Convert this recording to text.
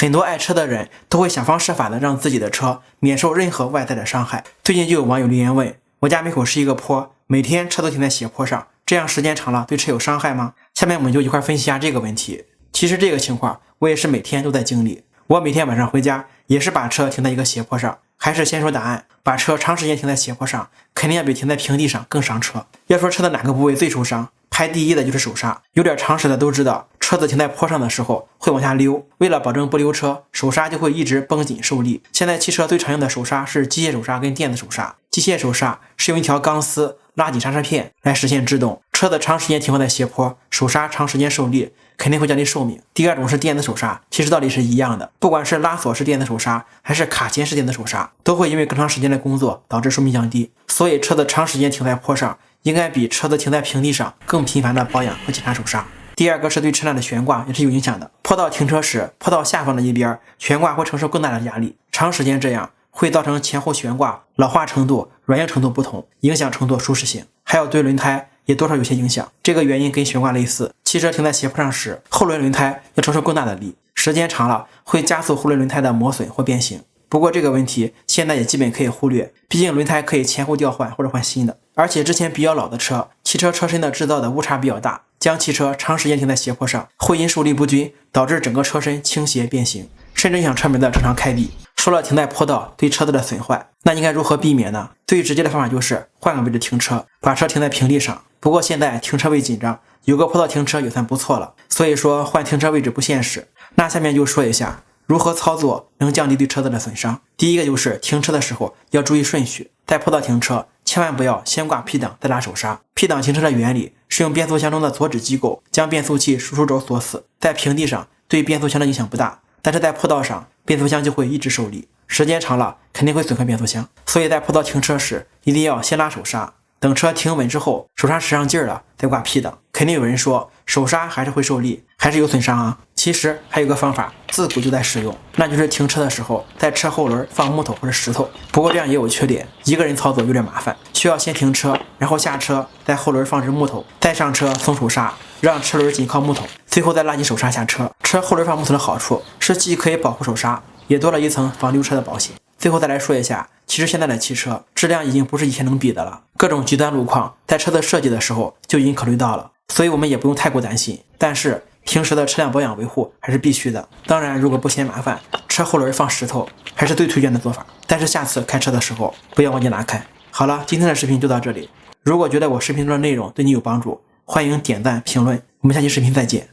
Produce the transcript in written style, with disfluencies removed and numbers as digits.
很多爱车的人都会想方设法的让自己的车免受任何外在的伤害。最近就有网友留言问，我家门口是一个坡，每天车都停在斜坡上，这样时间长了对车有伤害吗？下面我们就一块分析一下这个问题。其实这个情况我也是每天都在经历，我每天晚上回家也是把车停在一个斜坡上。还是先说答案，把车长时间停在斜坡上肯定要比停在平地上更伤车。要说车的哪个部位最受伤，排第一的就是手刹。有点常识的都知道，车子停在坡上的时候会往下溜，为了保证不溜车，手刹就会一直绷紧受力。现在汽车最常用的手刹是机械手刹跟电子手刹。机械手刹是用一条钢丝拉紧刹车片来实现制动，车子长时间停放在斜坡，手刹长时间受力肯定会降低寿命。第二种是电子手刹，其实道理是一样的，不管是拉锁式电子手刹还是卡钳式电子手刹，都会因为更长时间的工作导致寿命降低。所以车子长时间停在坡上，应该比车子停在平地上更频繁的保养和检查手刹。第二个是对车辆的悬挂也是有影响的。坡道停车时，坡道下方的一边悬挂会承受更大的压力，长时间这样会造成前后悬挂老化程度、软硬程度不同，影响乘坐舒适性，还有对轮胎也多少有些影响。这个原因跟悬挂类似，汽车停在斜坡上时，后轮轮胎要承受更大的力，时间长了会加速后轮轮胎的磨损或变形。不过这个问题现在也基本可以忽略，毕竟轮胎可以前后调换或者换新的，而且之前比较老的车，汽车车身的制造的误差比较大，将汽车长时间停在斜坡上，会因受力不均导致整个车身倾斜变形，甚至影响车门的正常开闭。说了停在坡道对车子的损坏，那应该如何避免呢？最直接的方法就是换个位置停车，把车停在平地上。不过现在停车位紧张，有个坡道停车也算不错了，所以说换停车位置不现实。那下面就说一下如何操作能降低对车子的损伤。第一个就是停车的时候要注意顺序，在坡道停车千万不要先挂 P 档再拉手刹。P 档停车的原理是用变速箱中的左指机构将变速器输出轴锁死，在平地上对变速箱的影响不大，但是在坡道上变速箱就会一直受力，时间长了肯定会损坏变速箱。所以在坡道停车时一定要先拉手刹，等车停稳之后，手刹使上劲儿了再挂 P 档。肯定有人说手刹还是会受力，还是有损伤啊。其实还有个方法自古就在使用，那就是停车的时候在车后轮放木头或者石头。不过这样也有缺点，一个人操作有点麻烦，需要先停车，然后下车在后轮放置木头，再上车松手刹，让车轮紧靠木头，最后再拉紧手刹下车。车后轮放木头的好处是既可以保护手刹，也多了一层防溜车的保险。最后再来说一下，其实现在的汽车质量已经不是以前能比的了，各种极端路况在车子设计的时候就已经考虑到了，所以我们也不用太过担心。但是平时的车辆保养维护还是必须的。当然如果不嫌麻烦，车后轮放石头还是最推荐的做法，但是下次开车的时候不要忘记拿开。好了，今天的视频就到这里，如果觉得我视频中的内容对你有帮助，欢迎点赞评论，我们下期视频再见。